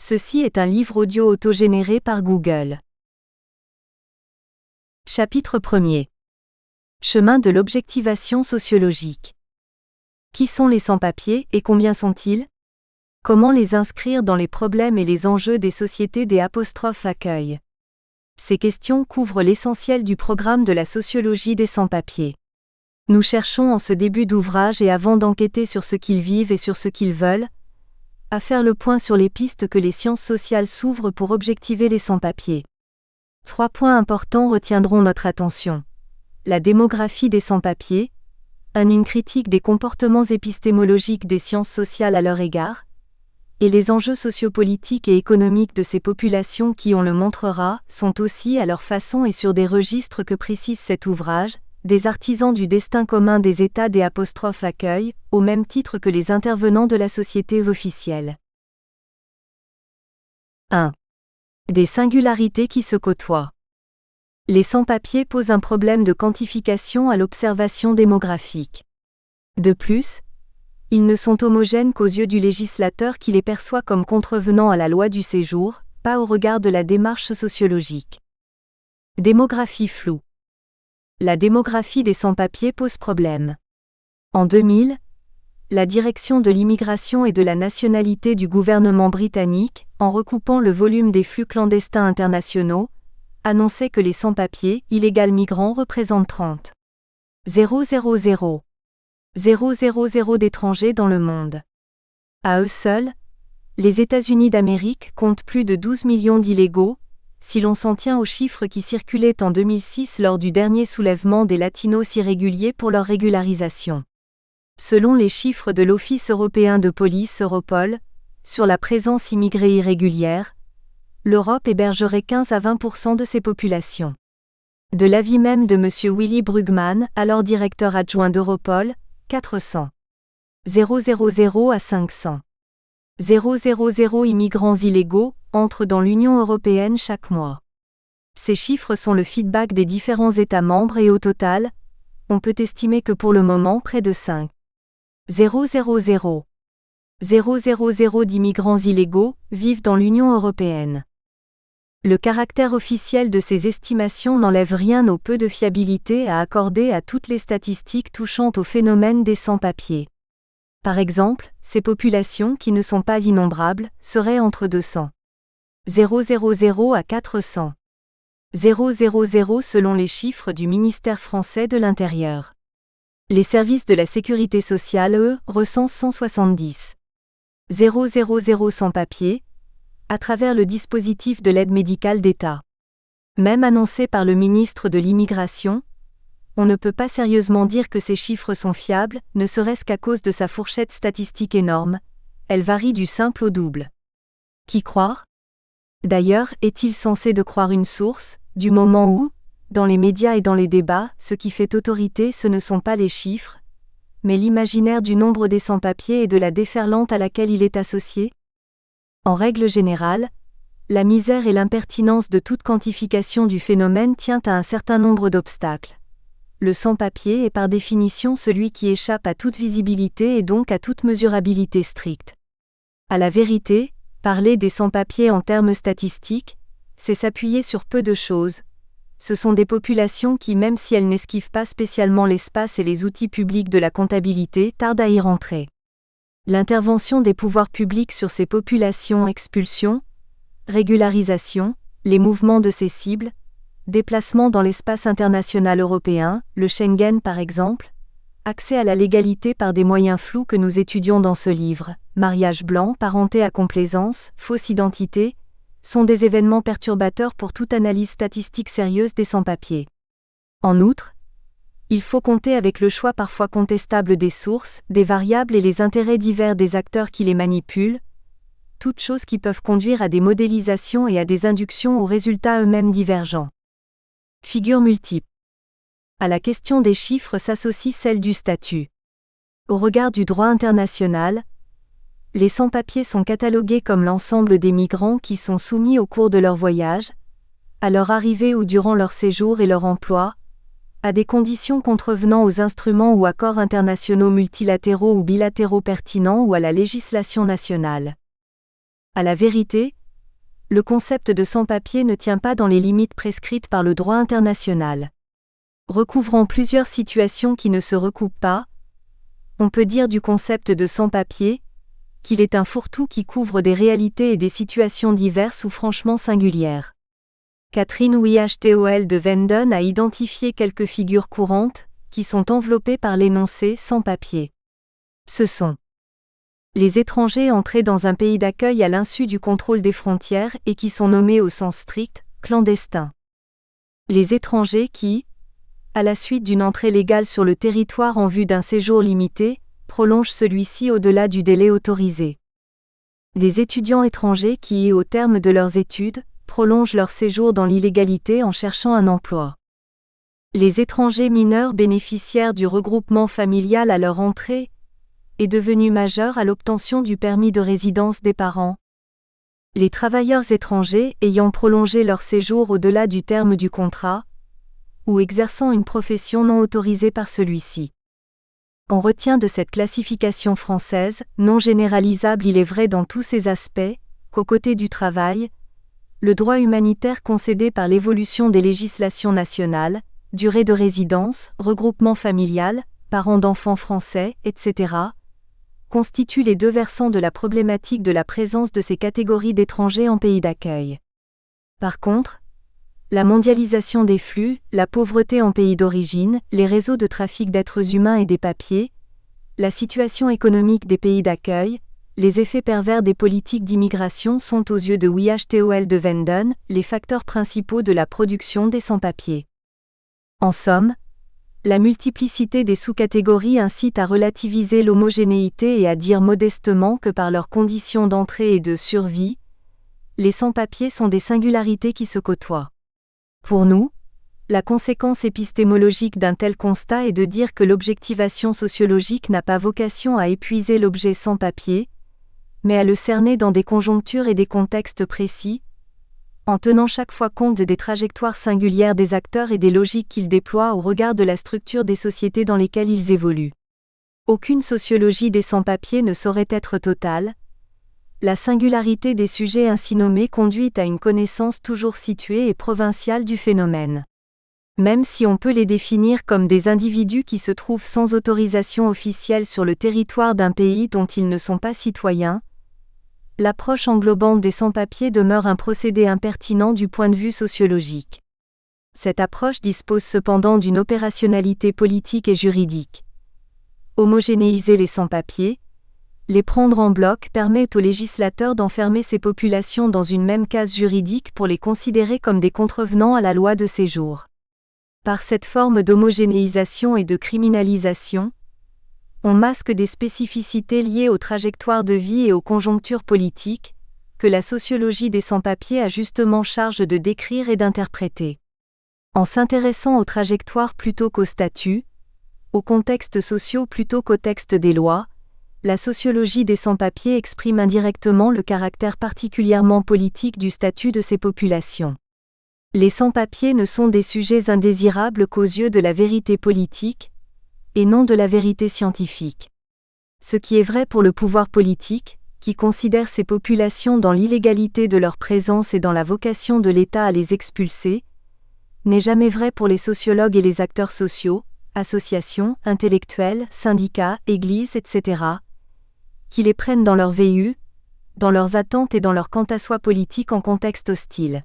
Ceci est un livre audio autogénéré par Google. Chapitre 1er. Chemin de l'objectivation sociologique. Qui sont les sans-papiers et combien sont-ils? Comment les inscrire dans les problèmes et les enjeux des sociétés des accueil? Ces questions couvrent l'essentiel du programme de la sociologie des sans-papiers. Nous cherchons en ce début d'ouvrage et avant d'enquêter sur ce qu'ils vivent et sur ce qu'ils veulent, à faire le point sur les pistes que les sciences sociales s'ouvrent pour objectiver les sans-papiers. 3 points importants retiendront notre attention. La démographie des sans-papiers, une critique des comportements épistémologiques des sciences sociales à leur égard, et les enjeux sociopolitiques et économiques de ces populations qui, on le montrera, sont aussi à leur façon et sur des registres que précise cet ouvrage, des artisans du destin commun des États des accueil, au même titre que les intervenants de la société officielle. 1. Des singularités qui se côtoient. Les sans-papiers posent un problème de quantification à l'observation démographique. De plus, ils ne sont homogènes qu'aux yeux du législateur qui les perçoit comme contrevenant à la loi du séjour, pas au regard de la démarche sociologique. Démographie floue. La démographie des sans-papiers pose problème. En 2000, la Direction de l'immigration et de la nationalité du gouvernement britannique, en recoupant le volume des flux clandestins internationaux, annonçait que les sans-papiers, illégaux migrants représentent 30,000 d'étrangers dans le monde. À eux seuls, les États-Unis d'Amérique comptent plus de 12 millions d'illégaux, si l'on s'en tient aux chiffres qui circulaient en 2006 lors du dernier soulèvement des latinos irréguliers pour leur régularisation. Selon les chiffres de l'Office européen de police Europol, sur la présence immigrée irrégulière, l'Europe hébergerait 15 à 20% de ces populations. De l'avis même de M. Willy Brugman, alors directeur adjoint d'Europol, 400 000 à 500 000 immigrants illégaux entrent dans l'Union européenne chaque mois. Ces chiffres sont le feedback des différents États membres et au total, on peut estimer que pour le moment près de 5 000 d'immigrants illégaux vivent dans l'Union européenne. Le caractère officiel de ces estimations n'enlève rien au peu de fiabilité à accorder à toutes les statistiques touchant au phénomène des sans-papiers. Par exemple, ces populations qui ne sont pas innombrables seraient entre 200 000 à 400 000 selon les chiffres du ministère français de l'Intérieur. Les services de la sécurité sociale, eux, recensent 170 000 sans-papiers, à travers le dispositif de l'aide médicale d'État. Même annoncé par le ministre de l'Immigration, on ne peut pas sérieusement dire que ces chiffres sont fiables, ne serait-ce qu'à cause de sa fourchette statistique énorme, elle varie du simple au double. Qui croire? D'ailleurs, est-il censé de croire une source, du moment où, dans les médias et dans les débats, ce qui fait autorité ce ne sont pas les chiffres, mais l'imaginaire du nombre des sans-papiers et de la déferlante à laquelle il est associé? En règle générale, la misère et l'impertinence de toute quantification du phénomène tient à un certain nombre d'obstacles. Le sans-papier est par définition celui qui échappe à toute visibilité et donc à toute mesurabilité stricte. À la vérité, parler des sans-papiers en termes statistiques, c'est s'appuyer sur peu de choses. Ce sont des populations qui, même si elles n'esquivent pas spécialement l'espace et les outils publics de la comptabilité, tardent à y rentrer. L'intervention des pouvoirs publics sur ces populations, expulsion, régularisation, les mouvements de ces cibles, déplacement dans l'espace international européen, le Schengen par exemple, accès à la légalité par des moyens flous que nous étudions dans ce livre, mariage blanc, parenté à complaisance, fausse identité, sont des événements perturbateurs pour toute analyse statistique sérieuse des sans-papiers. En outre, il faut compter avec le choix parfois contestable des sources, des variables et les intérêts divers des acteurs qui les manipulent, toutes choses qui peuvent conduire à des modélisations et à des inductions aux résultats eux-mêmes divergents. Figures multiples. À la question des chiffres s'associe celle du statut. Au regard du droit international, les sans-papiers sont catalogués comme l'ensemble des migrants qui sont soumis au cours de leur voyage, à leur arrivée ou durant leur séjour et leur emploi, à des conditions contrevenant aux instruments ou accords internationaux multilatéraux ou bilatéraux pertinents ou à la législation nationale. À la vérité, le concept de sans-papiers ne tient pas dans les limites prescrites par le droit international. Recouvrant plusieurs situations qui ne se recoupent pas, on peut dire du concept de sans-papiers qu'il est un fourre-tout qui couvre des réalités et des situations diverses ou franchement singulières. Catherine Wihtol de Venden a identifié quelques figures courantes, qui sont enveloppées par l'énoncé sans-papiers. Ce sont les étrangers entrés dans un pays d'accueil à l'insu du contrôle des frontières et qui sont nommés au sens strict, clandestins. Les étrangers qui, à la suite d'une entrée légale sur le territoire en vue d'un séjour limité, prolongent celui-ci au-delà du délai autorisé. Les étudiants étrangers qui, au terme de leurs études, prolongent leur séjour dans l'illégalité en cherchant un emploi. Les étrangers mineurs bénéficiaires du regroupement familial à leur entrée et devenus majeurs à l'obtention du permis de résidence des parents. Les travailleurs étrangers ayant prolongé leur séjour au-delà du terme du contrat, ou exerçant une profession non autorisée par celui-ci. On retient de cette classification française, non généralisable il est vrai dans tous ses aspects, qu'aux côtés du travail, le droit humanitaire concédé par l'évolution des législations nationales, durée de résidence, regroupement familial, parents d'enfants français, etc., constituent les deux versants de la problématique de la présence de ces catégories d'étrangers en pays d'accueil. Par contre, la mondialisation des flux, la pauvreté en pays d'origine, les réseaux de trafic d'êtres humains et des papiers, la situation économique des pays d'accueil, les effets pervers des politiques d'immigration sont aux yeux de Wihtol de Venden les facteurs principaux de la production des sans-papiers. En somme, la multiplicité des sous-catégories incite à relativiser l'homogénéité et à dire modestement que par leurs conditions d'entrée et de survie, les sans-papiers sont des singularités qui se côtoient. Pour nous, la conséquence épistémologique d'un tel constat est de dire que l'objectivation sociologique n'a pas vocation à épuiser l'objet sans papier, mais à le cerner dans des conjonctures et des contextes précis, en tenant chaque fois compte des trajectoires singulières des acteurs et des logiques qu'ils déploient au regard de la structure des sociétés dans lesquelles ils évoluent. Aucune sociologie des sans-papiers ne saurait être totale. La singularité des sujets ainsi nommés conduit à une connaissance toujours située et provinciale du phénomène. Même si on peut les définir comme des individus qui se trouvent sans autorisation officielle sur le territoire d'un pays dont ils ne sont pas citoyens, l'approche englobante des sans-papiers demeure un procédé impertinent du point de vue sociologique. Cette approche dispose cependant d'une opérationnalité politique et juridique. Homogénéiser les sans-papiers, les prendre en bloc permet au législateur d'enfermer ces populations dans une même case juridique pour les considérer comme des contrevenants à la loi de séjour. Par cette forme d'homogénéisation et de criminalisation, on masque des spécificités liées aux trajectoires de vie et aux conjonctures politiques, que la sociologie des sans-papiers a justement charge de décrire et d'interpréter. En s'intéressant aux trajectoires plutôt qu'aux statuts, aux contextes sociaux plutôt qu'au texte des lois, la sociologie des sans-papiers exprime indirectement le caractère particulièrement politique du statut de ces populations. Les sans-papiers ne sont des sujets indésirables qu'aux yeux de la vérité politique, et non de la vérité scientifique. Ce qui est vrai pour le pouvoir politique, qui considère ces populations dans l'illégalité de leur présence et dans la vocation de l'État à les expulser, n'est jamais vrai pour les sociologues et les acteurs sociaux, associations, intellectuels, syndicats, églises, etc., qui les prennent dans leur véhu, dans leurs attentes et dans leur quant-à-soi politique en contexte hostile.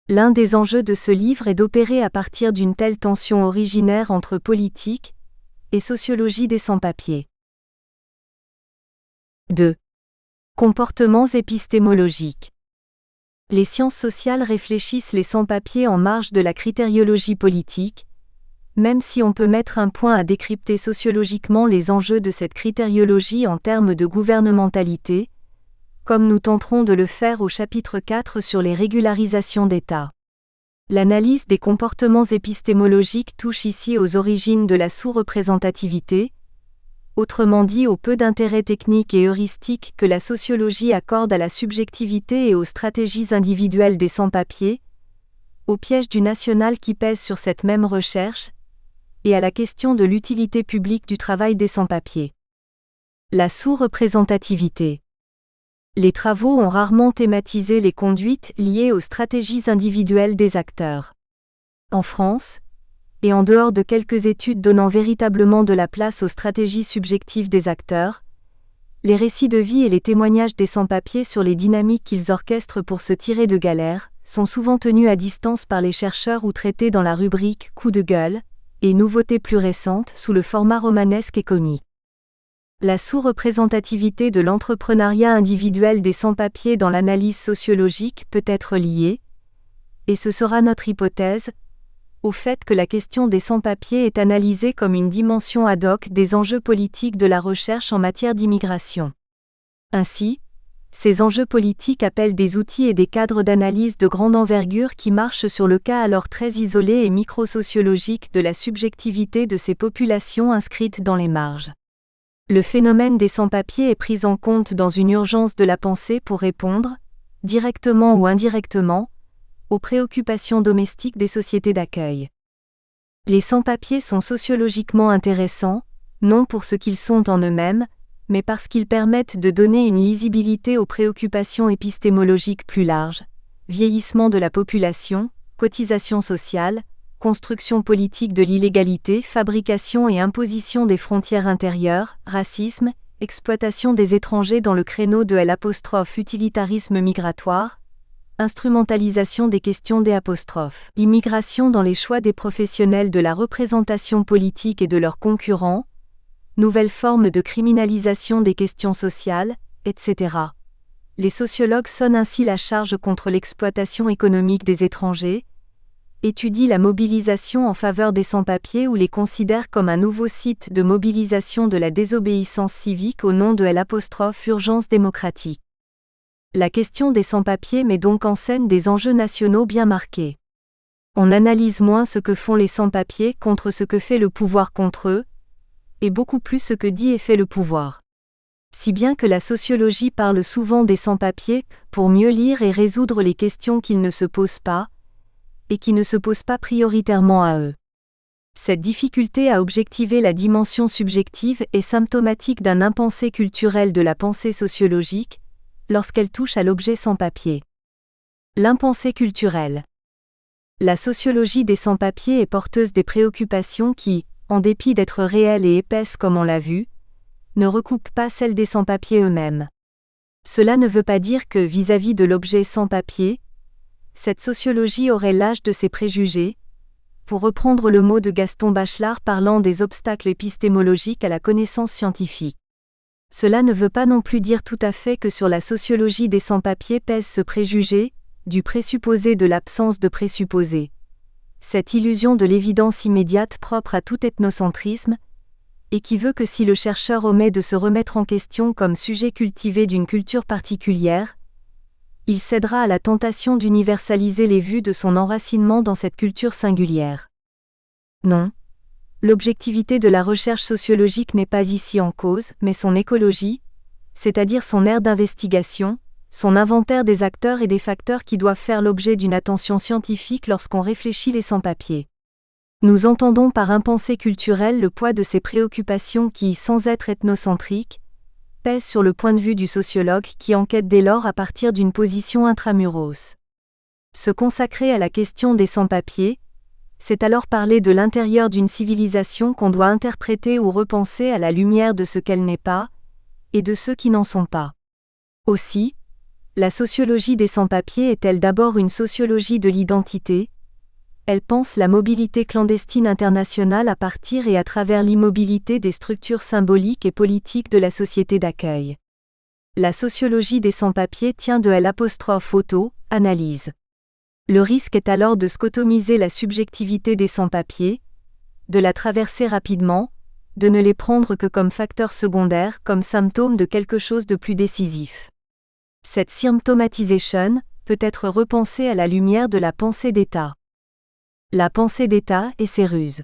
L'un des enjeux de ce livre est d'opérer à partir d'une telle tension originaire entre politique et sociologie des sans-papiers. 2. Comportements épistémologiques. Les sciences sociales réfléchissent les sans-papiers en marge de la critériologie politique, même si on peut mettre un point à décrypter sociologiquement les enjeux de cette critériologie en termes de gouvernementalité, comme nous tenterons de le faire au chapitre 4 sur les régularisations d'État. L'analyse des comportements épistémologiques touche ici aux origines de la sous-représentativité, autrement dit au peu d'intérêt technique et heuristique que la sociologie accorde à la subjectivité et aux stratégies individuelles des sans-papiers, au piège du national qui pèse sur cette même recherche, et à la question de l'utilité publique du travail des sans-papiers. La sous-représentativité. Les travaux ont rarement thématisé les conduites liées aux stratégies individuelles des acteurs. En France, et en dehors de quelques études donnant véritablement de la place aux stratégies subjectives des acteurs, les récits de vie et les témoignages des sans-papiers sur les dynamiques qu'ils orchestrent pour se tirer de galère sont souvent tenus à distance par les chercheurs ou traités dans la rubrique « coup de gueule » et nouveautés plus récentes sous le format romanesque et comique. La sous-représentativité de l'entrepreneuriat individuel des sans-papiers dans l'analyse sociologique peut être liée, et ce sera notre hypothèse, au fait que la question des sans-papiers est analysée comme une dimension ad hoc des enjeux politiques de la recherche en matière d'immigration. Ainsi, ces enjeux politiques appellent des outils et des cadres d'analyse de grande envergure qui marchent sur le cas alors très isolé et microsociologique de la subjectivité de ces populations inscrites dans les marges. Le phénomène des sans-papiers est pris en compte dans une urgence de la pensée pour répondre, directement ou indirectement, aux préoccupations domestiques des sociétés d'accueil. Les sans-papiers sont sociologiquement intéressants, non pour ce qu'ils sont en eux-mêmes, mais parce qu'ils permettent de donner une lisibilité aux préoccupations épistémologiques plus larges, vieillissement de la population, cotisation sociale, construction politique de l'illégalité, fabrication et imposition des frontières intérieures, racisme, exploitation des étrangers dans le créneau de l'utilitarisme migratoire, instrumentalisation des questions des immigration dans les choix des professionnels de la représentation politique et de leurs concurrents, nouvelles formes de criminalisation des questions sociales, etc. Les sociologues sonnent ainsi la charge contre l'exploitation économique des étrangers, étudient la mobilisation en faveur des sans-papiers ou les considèrent comme un nouveau site de mobilisation de la désobéissance civique au nom de l'urgence démocratique. La question des sans-papiers met donc en scène des enjeux nationaux bien marqués. On analyse moins ce que font les sans-papiers contre ce que fait le pouvoir contre eux, et beaucoup plus ce que dit et fait le pouvoir. Si bien que la sociologie parle souvent des sans-papiers pour mieux lire et résoudre les questions qu'ils ne se posent pas, et qui ne se posent pas prioritairement à eux. Cette difficulté à objectiver la dimension subjective est symptomatique d'un impensé culturel de la pensée sociologique, lorsqu'elle touche à l'objet sans-papier. L'impensé culturel. La sociologie des sans-papiers est porteuse des préoccupations qui, en dépit d'être réelles et épaisses comme on l'a vu, ne recoupent pas celles des sans-papiers eux-mêmes. Cela ne veut pas dire que, vis-à-vis de l'objet sans-papier, cette sociologie aurait l'âge de ses préjugés, pour reprendre le mot de Gaston Bachelard parlant des obstacles épistémologiques à la connaissance scientifique. Cela ne veut pas non plus dire tout à fait que sur la sociologie des sans-papiers pèse ce préjugé, du présupposé de l'absence de présupposé. Cette illusion de l'évidence immédiate propre à tout ethnocentrisme, et qui veut que si le chercheur omet de se remettre en question comme sujet cultivé d'une culture particulière, il cédera à la tentation d'universaliser les vues de son enracinement dans cette culture singulière. Non. L'objectivité de la recherche sociologique n'est pas ici en cause, mais son écologie, c'est-à-dire son aire d'investigation, son inventaire des acteurs et des facteurs qui doivent faire l'objet d'une attention scientifique lorsqu'on réfléchit les sans-papiers. Nous entendons par impensé culturel le poids de ces préoccupations qui, sans être ethnocentriques, pèsent sur le point de vue du sociologue qui enquête dès lors à partir d'une position intramuros. Se consacrer à la question des sans-papiers, c'est alors parler de l'intérieur d'une civilisation qu'on doit interpréter ou repenser à la lumière de ce qu'elle n'est pas, et de ceux qui n'en sont pas. Aussi, la sociologie des sans-papiers est-elle d'abord une sociologie de l'identité? Elle pense la mobilité clandestine internationale à partir et à travers l'immobilité des structures symboliques et politiques de la société d'accueil. La sociologie des sans-papiers tient de analyse. Le risque est alors de scotomiser la subjectivité des sans-papiers, de la traverser rapidement, de ne les prendre que comme facteurs secondaires, comme symptômes de quelque chose de plus décisif. Cette symptomatisation peut être repensée à la lumière de la pensée d'État. La pensée d'État et ses ruses.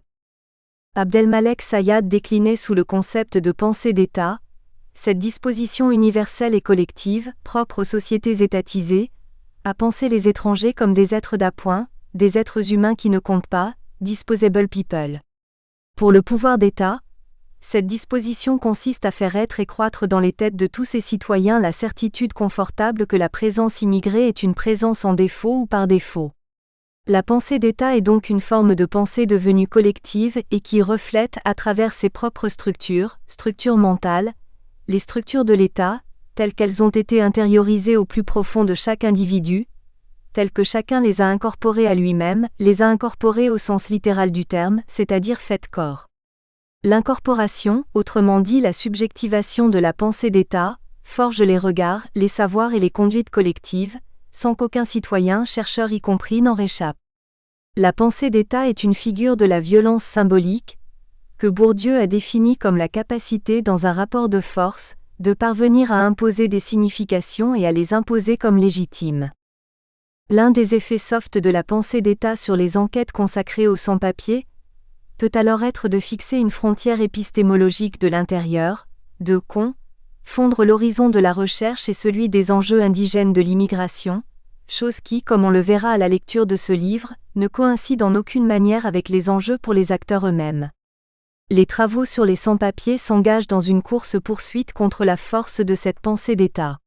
Abdelmalek Sayad déclinait sous le concept de pensée d'État, cette disposition universelle et collective, propre aux sociétés étatisées, à penser les étrangers comme des êtres d'appoint, des êtres humains qui ne comptent pas, disposable people. Pour le pouvoir d'État, Cette disposition consiste à faire être et croître dans les têtes de tous ses citoyens la certitude confortable que la présence immigrée est une présence en défaut ou par défaut. La pensée d'État est donc une forme de pensée devenue collective et qui reflète, à travers ses propres structures mentales, les structures de l'État, telles qu'elles ont été intériorisées au plus profond de chaque individu, telles que chacun les a incorporées à lui-même, les a incorporées au sens littéral du terme, c'est-à-dire faites corps. L'incorporation, autrement dit la subjectivation de la pensée d'État, forge les regards, les savoirs et les conduites collectives, sans qu'aucun citoyen, chercheur y compris, n'en réchappe. La pensée d'État est une figure de la violence symbolique, que Bourdieu a définie comme la capacité dans un rapport de force, de parvenir à imposer des significations et à les imposer comme légitimes. L'un des effets soft de la pensée d'État sur les enquêtes consacrées aux sans-papiers peut alors être de fixer une frontière épistémologique de l'intérieur, de fondre l'horizon de la recherche et celui des enjeux indigènes de l'immigration, chose qui, comme on le verra à la lecture de ce livre, ne coïncide en aucune manière avec les enjeux pour les acteurs eux-mêmes. Les travaux sur les sans-papiers s'engagent dans une course-poursuite contre la force de cette pensée d'État.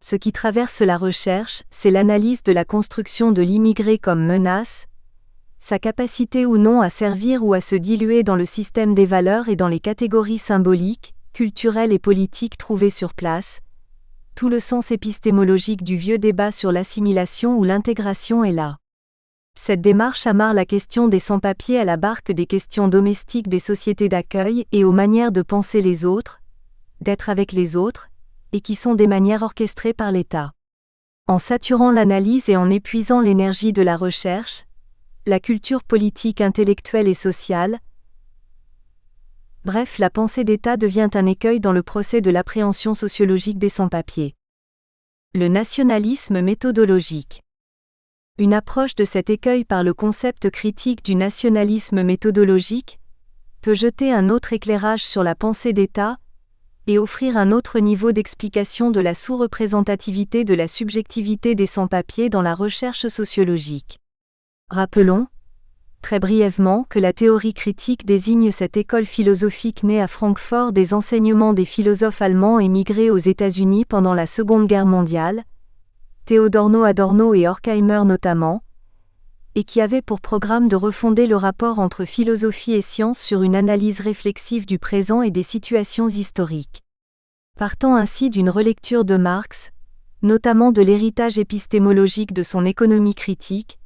Ce qui traverse la recherche, c'est l'analyse de la construction de l'immigré comme menace, sa capacité ou non à servir ou à se diluer dans le système des valeurs et dans les catégories symboliques, culturelles et politiques trouvées sur place. Tout le sens épistémologique du vieux débat sur l'assimilation ou l'intégration est là. Cette démarche amarre la question des sans-papiers à la barque des questions domestiques des sociétés d'accueil et aux manières de penser les autres, d'être avec les autres, et qui sont des manières orchestrées par l'État. En saturant l'analyse et en épuisant l'énergie de la recherche, la culture politique, intellectuelle et sociale, bref, la pensée d'État devient un écueil dans le procès de l'appréhension sociologique des sans-papiers. Le nationalisme méthodologique. Une approche de cet écueil par le concept critique du nationalisme méthodologique peut jeter un autre éclairage sur la pensée d'État et offrir un autre niveau d'explication de la sous-représentativité de la subjectivité des sans-papiers dans la recherche sociologique. Rappelons, très brièvement, que la théorie critique désigne cette école philosophique née à Francfort des enseignements des philosophes allemands émigrés aux États-Unis pendant la Seconde Guerre mondiale, Theodor Adorno et Horkheimer notamment, et qui avait pour programme de refonder le rapport entre philosophie et science sur une analyse réflexive du présent et des situations historiques. Partant ainsi d'une relecture de Marx, notamment de l'héritage épistémologique de son économie critique,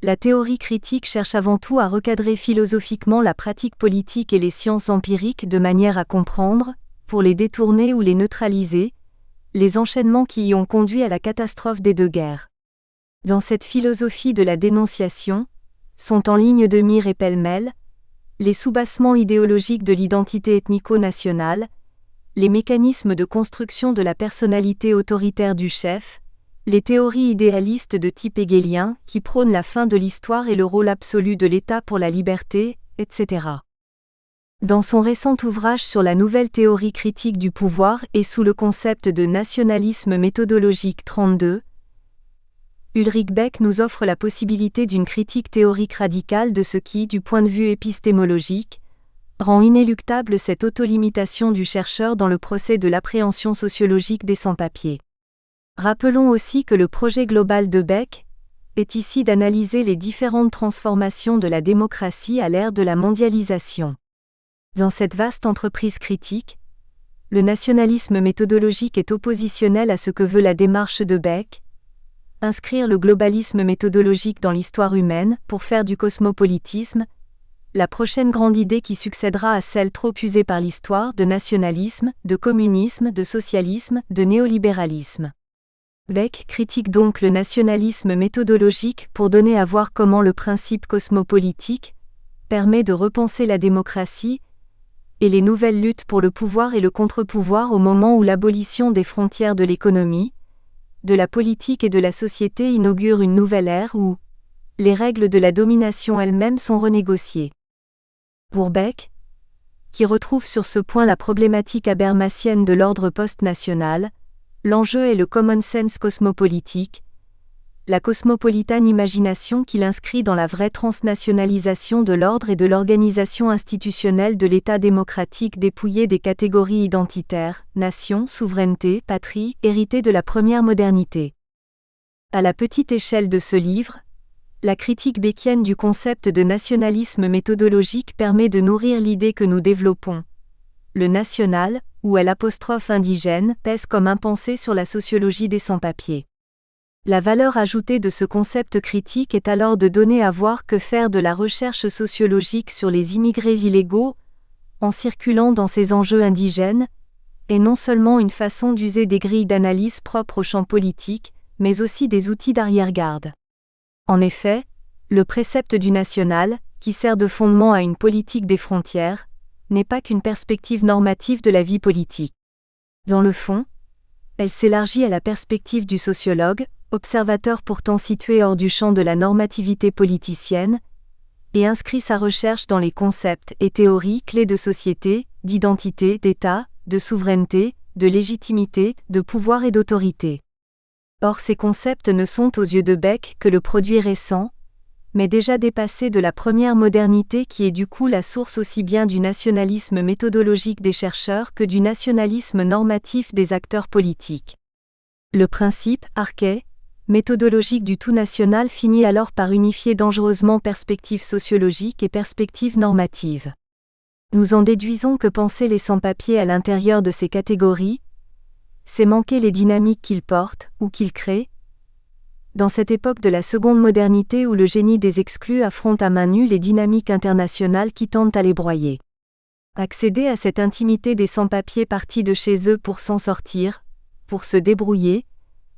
la théorie critique cherche avant tout à recadrer philosophiquement la pratique politique et les sciences empiriques de manière à comprendre, pour les détourner ou les neutraliser, les enchaînements qui y ont conduit à la catastrophe des deux guerres. Dans cette philosophie de la dénonciation, sont en ligne de mire et pêle-mêle, les soubassements idéologiques de l'identité ethnico-nationale, les mécanismes de construction de la personnalité autoritaire du chef, les théories idéalistes de type hegelien qui prônent la fin de l'histoire et le rôle absolu de l'État pour la liberté, etc. Dans son récent ouvrage sur la nouvelle théorie critique du pouvoir et sous le concept de nationalisme méthodologique 32, Ulrich Beck nous offre la possibilité d'une critique théorique radicale de ce qui, du point de vue épistémologique, rend inéluctable cette autolimitation du chercheur dans le procès de l'appréhension sociologique des sans-papiers. Rappelons aussi que le projet global de Beck est ici d'analyser les différentes transformations de la démocratie à l'ère de la mondialisation. Dans cette vaste entreprise critique, le nationalisme méthodologique est oppositionnel à ce que veut la démarche de Beck, inscrire le globalisme méthodologique dans l'histoire humaine pour faire du cosmopolitisme la prochaine grande idée qui succédera à celle trop usée par l'histoire de nationalisme, de communisme, de socialisme, de néolibéralisme. Beck critique donc le nationalisme méthodologique pour donner à voir comment le principe cosmopolitique permet de repenser la démocratie et les nouvelles luttes pour le pouvoir et le contre-pouvoir au moment où l'abolition des frontières de l'économie, de la politique et de la société inaugure une nouvelle ère où les règles de la domination elles-mêmes sont renégociées. Pour Beck, qui retrouve sur ce point la problématique habermasienne de l'ordre post-national, l'enjeu est le common sense cosmopolitique, la cosmopolitane imagination qu'il inscrit dans la vraie transnationalisation de l'ordre et de l'organisation institutionnelle de l'État démocratique dépouillé des catégories identitaires, nation, souveraineté, patrie, héritées de la première modernité. À la petite échelle de ce livre, la critique beckienne du concept de nationalisme méthodologique permet de nourrir l'idée que nous développons. Le national, ou L', pèse comme impensé sur la sociologie des sans-papiers. La valeur ajoutée de ce concept critique est alors de donner à voir que faire de la recherche sociologique sur les immigrés illégaux, en circulant dans ces enjeux indigènes, est non seulement une façon d'user des grilles d'analyse propres au champ politique, mais aussi des outils d'arrière-garde. En effet, le précepte du national, qui sert de fondement à une politique des frontières, n'est pas qu'une perspective normative de la vie politique. Dans le fond, elle s'élargit à la perspective du sociologue, observateur pourtant situé hors du champ de la normativité politicienne, et inscrit sa recherche dans les concepts et théories clés de société, d'identité, d'État, de souveraineté, de légitimité, de pouvoir et d'autorité. Or ces concepts ne sont aux yeux de Beck que le produit récent, mais déjà dépassé de la première modernité qui est du coup la source aussi bien du nationalisme méthodologique des chercheurs que du nationalisme normatif des acteurs politiques. Le principe, archéique, méthodologique du tout national finit alors par unifier dangereusement perspective sociologique et perspective normative. Nous en déduisons que penser les sans-papiers à l'intérieur de ces catégories, c'est manquer les dynamiques qu'ils portent, ou qu'ils créent, dans cette époque de la seconde modernité où le génie des exclus affronte à main nue les dynamiques internationales qui tentent à les broyer. Accéder à cette intimité des sans-papiers partis de chez eux pour s'en sortir, pour se débrouiller,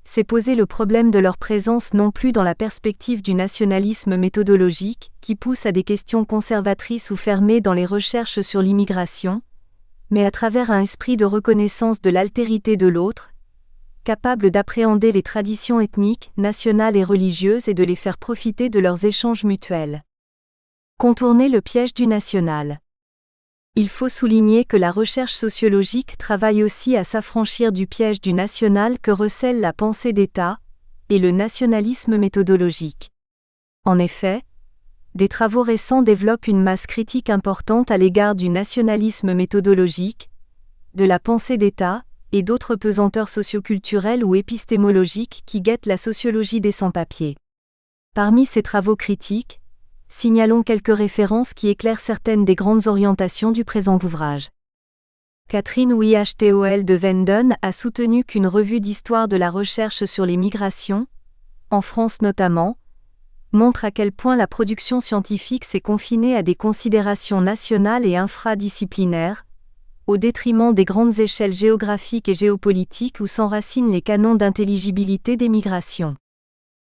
c'est poser le problème de leur présence non plus dans la perspective du nationalisme méthodologique, qui pousse à des questions conservatrices ou fermées dans les recherches sur l'immigration, mais à travers un esprit de reconnaissance de l'altérité de l'autre, capable d'appréhender les traditions ethniques, nationales et religieuses et de les faire profiter de leurs échanges mutuels. Contourner le piège du national. Il faut souligner que la recherche sociologique travaille aussi à s'affranchir du piège du national que recèle la pensée d'État, et le nationalisme méthodologique. En effet, des travaux récents développent une masse critique importante à l'égard du nationalisme méthodologique, de la pensée d'État, et d'autres pesanteurs socioculturelles ou épistémologiques qui guettent la sociologie des sans-papiers. Parmi ces travaux critiques, signalons quelques références qui éclairent certaines des grandes orientations du présent ouvrage. Catherine Wihtol de Venden a soutenu qu'une revue d'histoire de la recherche sur les migrations, en France notamment, montre à quel point la production scientifique s'est confinée à des considérations nationales et infradisciplinaires, au détriment des grandes échelles géographiques et géopolitiques où s'enracinent les canons d'intelligibilité des migrations.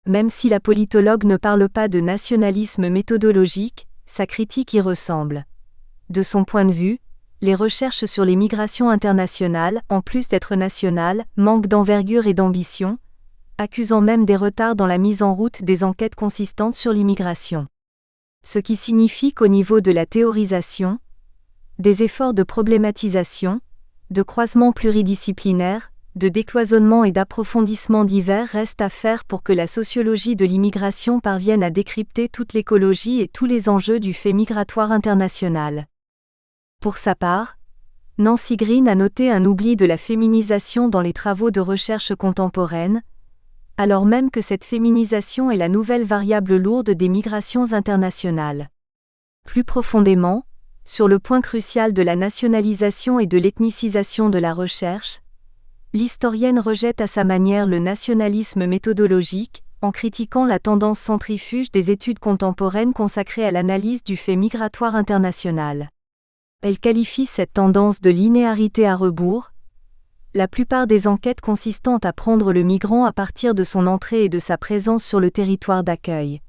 Même si la politologue ne parle pas de nationalisme méthodologique, sa critique y ressemble. De son point de vue, les recherches sur les migrations internationales, en plus d'être nationales, manquent d'envergure et d'ambition, accusant même des retards dans la mise en route des enquêtes consistantes sur l'immigration. Ce qui signifie qu'au niveau de la théorisation, des efforts de problématisation, de croisement pluridisciplinaire, de décloisonnement et d'approfondissement divers restent à faire pour que la sociologie de l'immigration parvienne à décrypter toute l'écologie et tous les enjeux du fait migratoire international. Pour sa part, Nancy Green a noté un oubli de la féminisation dans les travaux de recherche contemporaine, alors même que cette féminisation est la nouvelle variable lourde des migrations internationales. Plus profondément, sur le point crucial de la nationalisation et de l'ethnicisation de la recherche, l'historienne rejette à sa manière le nationalisme méthodologique, en critiquant la tendance centrifuge des études contemporaines consacrées à l'analyse du fait migratoire international. Elle qualifie cette tendance de linéarité à rebours. La plupart des enquêtes consistant à prendre le migrant à partir de son entrée et de sa présence sur le territoire d'accueil.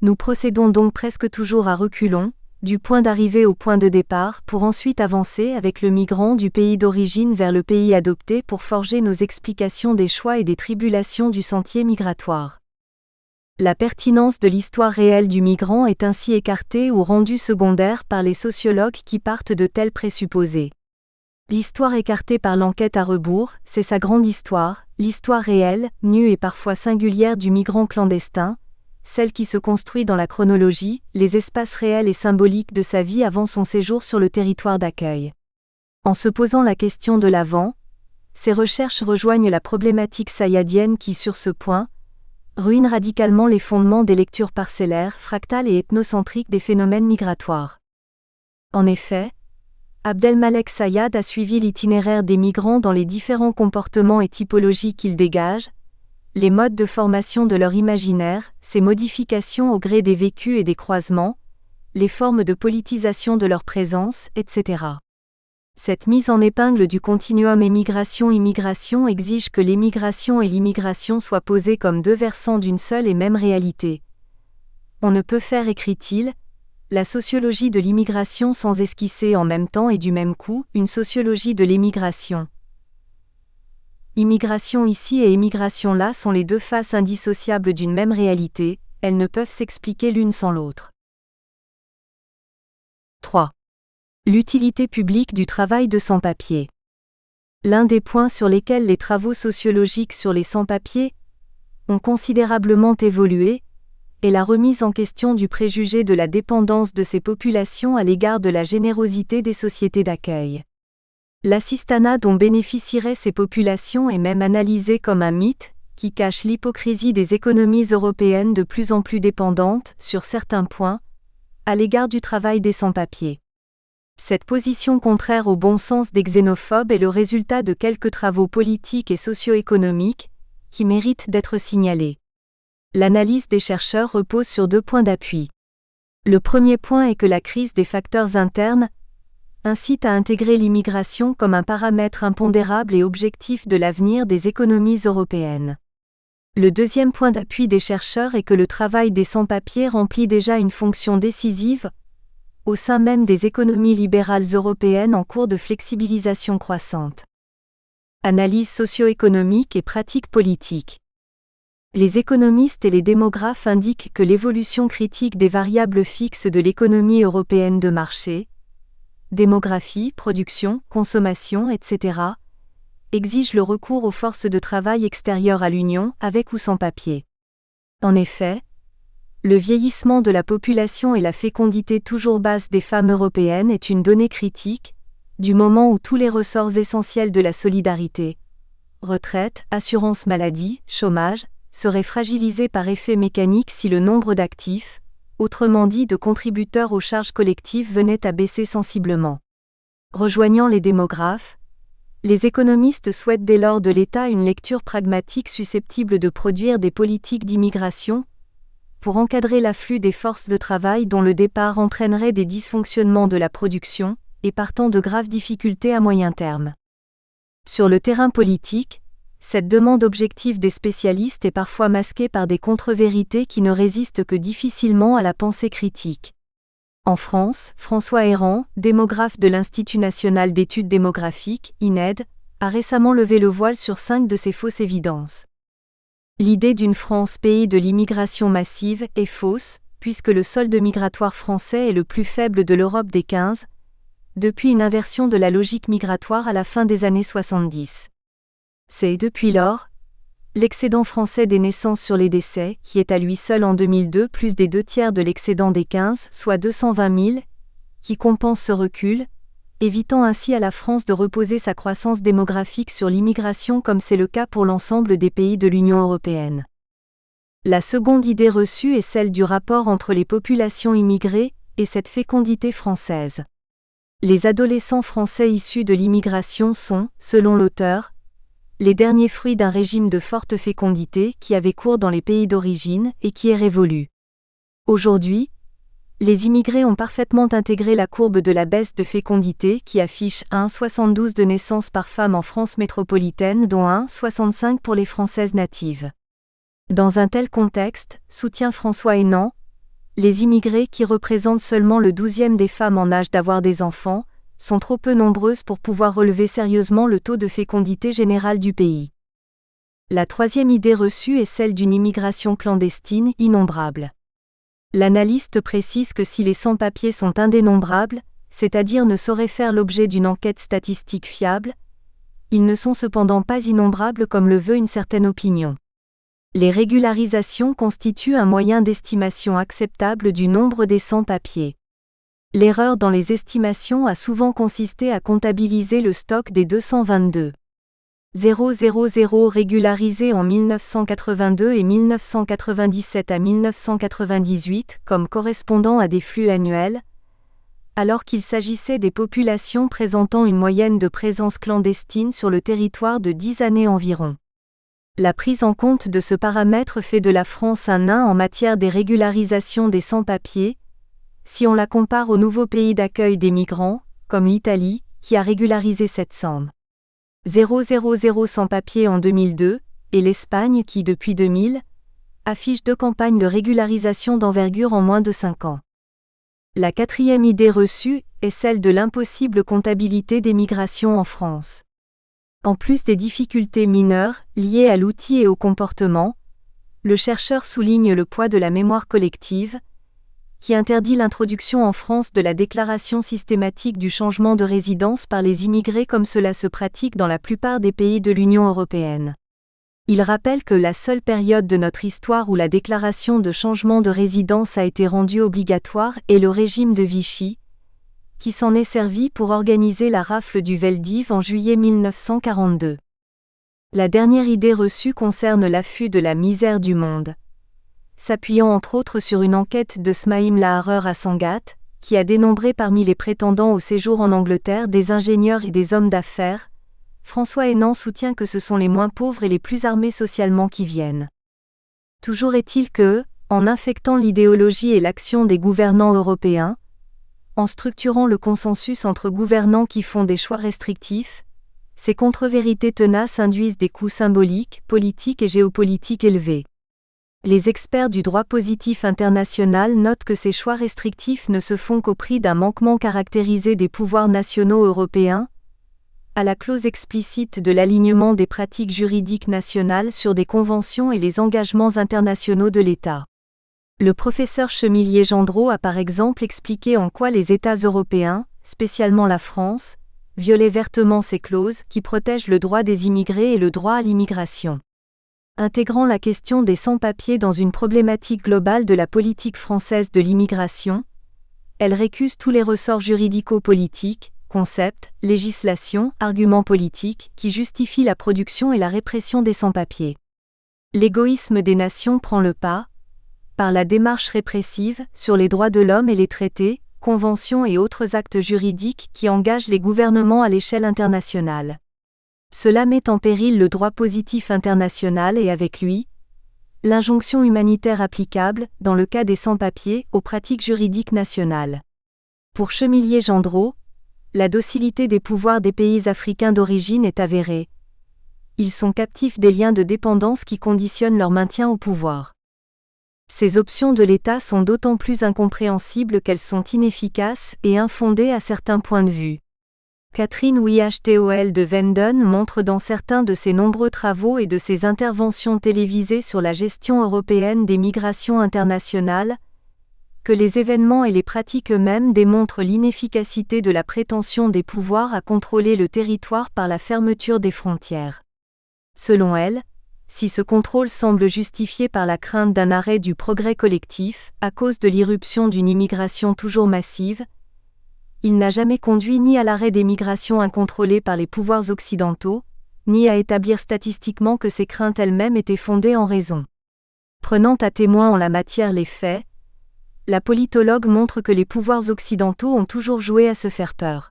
Nous procédons donc presque toujours à reculons, du point d'arrivée au point de départ pour ensuite avancer avec le migrant du pays d'origine vers le pays adopté pour forger nos explications des choix et des tribulations du sentier migratoire. La pertinence de l'histoire réelle du migrant est ainsi écartée ou rendue secondaire par les sociologues qui partent de tels présupposés. L'histoire écartée par l'enquête à rebours, c'est sa grande histoire, l'histoire réelle, nue et parfois singulière du migrant clandestin, celle qui se construit dans la chronologie, les espaces réels et symboliques de sa vie avant son séjour sur le territoire d'accueil. En se posant la question de l'avant, ces recherches rejoignent la problématique sayadienne qui, sur ce point, ruine radicalement les fondements des lectures parcellaires, fractales et ethnocentriques des phénomènes migratoires. En effet, Abdelmalek Sayad a suivi l'itinéraire des migrants dans les différents comportements et typologies qu'ils dégagent, les modes de formation de leur imaginaire, ses modifications au gré des vécus et des croisements, les formes de politisation de leur présence, etc. Cette mise en épingle du continuum émigration-immigration exige que l'émigration et l'immigration soient posées comme deux versants d'une seule et même réalité. On ne peut faire, écrit-il, la sociologie de l'immigration sans esquisser en même temps et du même coup une sociologie de l'émigration. Immigration ici et émigration là sont les deux faces indissociables d'une même réalité, elles ne peuvent s'expliquer l'une sans l'autre. 3. L'utilité publique du travail de sans-papiers. L'un des points sur lesquels les travaux sociologiques sur les sans-papiers ont considérablement évolué est la remise en question du préjugé de la dépendance de ces populations à l'égard de la générosité des sociétés d'accueil. L'assistanat dont bénéficieraient ces populations est même analysé comme un mythe, qui cache l'hypocrisie des économies européennes de plus en plus dépendantes, sur certains points, à l'égard du travail des sans-papiers. Cette position contraire au bon sens des xénophobes est le résultat de quelques travaux politiques et socio-économiques, qui méritent d'être signalés. L'analyse des chercheurs repose sur 2 points d'appui. Le premier point est que la crise des facteurs internes incite à intégrer l'immigration comme un paramètre impondérable et objectif de l'avenir des économies européennes. Le deuxième point d'appui des chercheurs est que le travail des sans-papiers remplit déjà une fonction décisive au sein même des économies libérales européennes en cours de flexibilisation croissante. Analyse socio-économique et pratique politique. Les économistes et les démographes indiquent que l'évolution critique des variables fixes de l'économie européenne de marché, démographie, production, consommation, etc., exige le recours aux forces de travail extérieures à l'Union, avec ou sans papier. En effet, le vieillissement de la population et la fécondité toujours basse des femmes européennes est une donnée critique, du moment où tous les ressorts essentiels de la solidarité, retraite, assurance maladie, chômage, seraient fragilisés par effet mécanique si le nombre d'actifs, autrement dit de contributeurs aux charges collectives, venait à baisser sensiblement. Rejoignant les démographes, les économistes souhaitent dès lors de l'État une lecture pragmatique susceptible de produire des politiques d'immigration pour encadrer l'afflux des forces de travail dont le départ entraînerait des dysfonctionnements de la production, et partant de graves difficultés à moyen terme. Sur le terrain politique, cette demande objective des spécialistes est parfois masquée par des contre-vérités qui ne résistent que difficilement à la pensée critique. En France, François Héran, démographe de l'Institut national d'études démographiques, INED, a récemment levé le voile sur 5 de ces fausses évidences. L'idée d'une France pays de l'immigration massive est fausse, puisque le solde migratoire français est le plus faible de l'Europe des 15, depuis une inversion de la logique migratoire à la fin des années 70. C'est, depuis lors, l'excédent français des naissances sur les décès, qui est à lui seul en 2002 plus des 2/3 de l'excédent des 15, soit 220 000, qui compense ce recul, évitant ainsi à la France de reposer sa croissance démographique sur l'immigration comme c'est le cas pour l'ensemble des pays de l'Union européenne. La seconde idée reçue est celle du rapport entre les populations immigrées et cette fécondité française. Les adolescents français issus de l'immigration sont, selon l'auteur, les derniers fruits d'un régime de forte fécondité qui avait cours dans les pays d'origine et qui est révolu. Aujourd'hui, les immigrés ont parfaitement intégré la courbe de la baisse de fécondité qui affiche 1,72 de naissances par femme en France métropolitaine dont 1,65 pour les Françaises natives. Dans un tel contexte, soutient François Hénan, les immigrés qui représentent seulement le 12e des femmes en âge d'avoir des enfants, sont trop peu nombreuses pour pouvoir relever sérieusement le taux de fécondité général du pays. La troisième idée reçue est celle d'une immigration clandestine innombrable. L'analyste précise que si les sans-papiers sont indénombrables, c'est-à-dire ne sauraient faire l'objet d'une enquête statistique fiable, ils ne sont cependant pas innombrables comme le veut une certaine opinion. Les régularisations constituent un moyen d'estimation acceptable du nombre des sans-papiers. L'erreur dans les estimations a souvent consisté à comptabiliser le stock des 222 000 régularisés en 1982 et 1997 à 1998 comme correspondant à des flux annuels, alors qu'il s'agissait des populations présentant une moyenne de présence clandestine sur le territoire de 10 années environ. La prise en compte de ce paramètre fait de la France un nain en matière des régularisations des sans-papiers, si on la compare aux nouveaux pays d'accueil des migrants, comme l'Italie, qui a régularisé 700 000 sans-papiers en 2002, et l'Espagne qui, depuis 2000, affiche 2 campagnes de régularisation d'envergure en moins de 5 ans. La quatrième idée reçue est celle de l'impossible comptabilité des migrations en France. En plus des difficultés mineures liées à l'outil et au comportement, le chercheur souligne le poids de la mémoire collective, qui interdit l'introduction en France de la déclaration systématique du changement de résidence par les immigrés comme cela se pratique dans la plupart des pays de l'Union européenne. Il rappelle que la seule période de notre histoire où la déclaration de changement de résidence a été rendue obligatoire est le régime de Vichy, qui s'en est servi pour organiser la rafle du Veldiv en juillet 1942. La dernière idée reçue concerne l'affût de la misère du monde. S'appuyant entre autres sur une enquête de Smaïm Laharer à Sangatte, qui a dénombré parmi les prétendants au séjour en Angleterre des ingénieurs et des hommes d'affaires, François Hénan soutient que ce sont les moins pauvres et les plus armés socialement qui viennent. Toujours est-il que, en infectant l'idéologie et l'action des gouvernants européens, en structurant le consensus entre gouvernants qui font des choix restrictifs, ces contre-vérités tenaces induisent des coûts symboliques, politiques et géopolitiques élevés. Les experts du droit positif international notent que ces choix restrictifs ne se font qu'au prix d'un manquement caractérisé des pouvoirs nationaux européens, à la clause explicite de l'alignement des pratiques juridiques nationales sur des conventions et les engagements internationaux de l'État. Le professeur Chemillier-Gendreau a par exemple expliqué en quoi les États européens, spécialement la France, violaient vertement ces clauses qui protègent le droit des immigrés et le droit à l'immigration. Intégrant la question des sans-papiers dans une problématique globale de la politique française de l'immigration, elle récuse tous les ressorts juridico-politiques, concepts, législations, arguments politiques qui justifient la production et la répression des sans-papiers. L'égoïsme des nations prend le pas, par la démarche répressive, sur les droits de l'homme et les traités, conventions et autres actes juridiques qui engagent les gouvernements à l'échelle internationale. Cela met en péril le droit positif international et avec lui, l'injonction humanitaire applicable, dans le cas des sans-papiers, aux pratiques juridiques nationales. Pour Chemillier-Gendreau, la docilité des pouvoirs des pays africains d'origine est avérée. Ils sont captifs des liens de dépendance qui conditionnent leur maintien au pouvoir. Ces options de l'État sont d'autant plus incompréhensibles qu'elles sont inefficaces et infondées à certains points de vue. Catherine Wihtol de Venden montre dans certains de ses nombreux travaux et de ses interventions télévisées sur la gestion européenne des migrations internationales, que les événements et les pratiques eux-mêmes démontrent l'inefficacité de la prétention des pouvoirs à contrôler le territoire par la fermeture des frontières. Selon elle, si ce contrôle semble justifié par la crainte d'un arrêt du progrès collectif, à cause de l'irruption d'une immigration toujours massive, il n'a jamais conduit ni à l'arrêt des migrations incontrôlées par les pouvoirs occidentaux, ni à établir statistiquement que ces craintes elles-mêmes étaient fondées en raison. Prenant à témoin en la matière les faits, la politologue montre que les pouvoirs occidentaux ont toujours joué à se faire peur.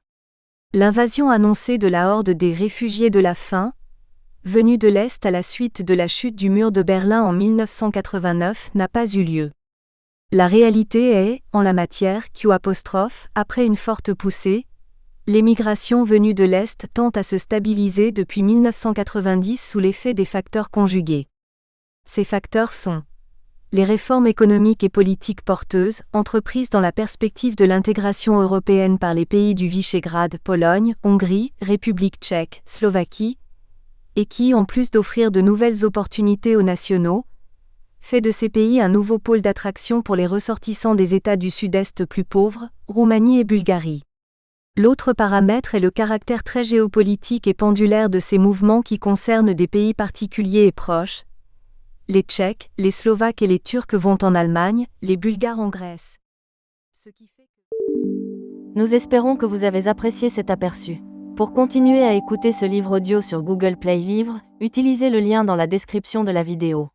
L'invasion annoncée de la horde des réfugiés de la faim, venus de l'Est à la suite de la chute du mur de Berlin en 1989, n'a pas eu lieu. La réalité est, en la matière, après une forte poussée, l'émigration venue de l'Est tend à se stabiliser depuis 1990 sous l'effet des facteurs conjugués. Ces facteurs sont les réformes économiques et politiques porteuses, entreprises dans la perspective de l'intégration européenne par les pays du Visegrad, Pologne, Hongrie, République tchèque, Slovaquie, et qui, en plus d'offrir de nouvelles opportunités aux nationaux, fait de ces pays un nouveau pôle d'attraction pour les ressortissants des États du Sud-Est plus pauvres, Roumanie et Bulgarie. L'autre paramètre est le caractère très géopolitique et pendulaire de ces mouvements qui concernent des pays particuliers et proches. Les Tchèques, les Slovaques et les Turcs vont en Allemagne, les Bulgares en Grèce. Nous espérons que vous avez apprécié cet aperçu. Pour continuer à écouter ce livre audio sur Google Play Livres, utilisez le lien dans la description de la vidéo.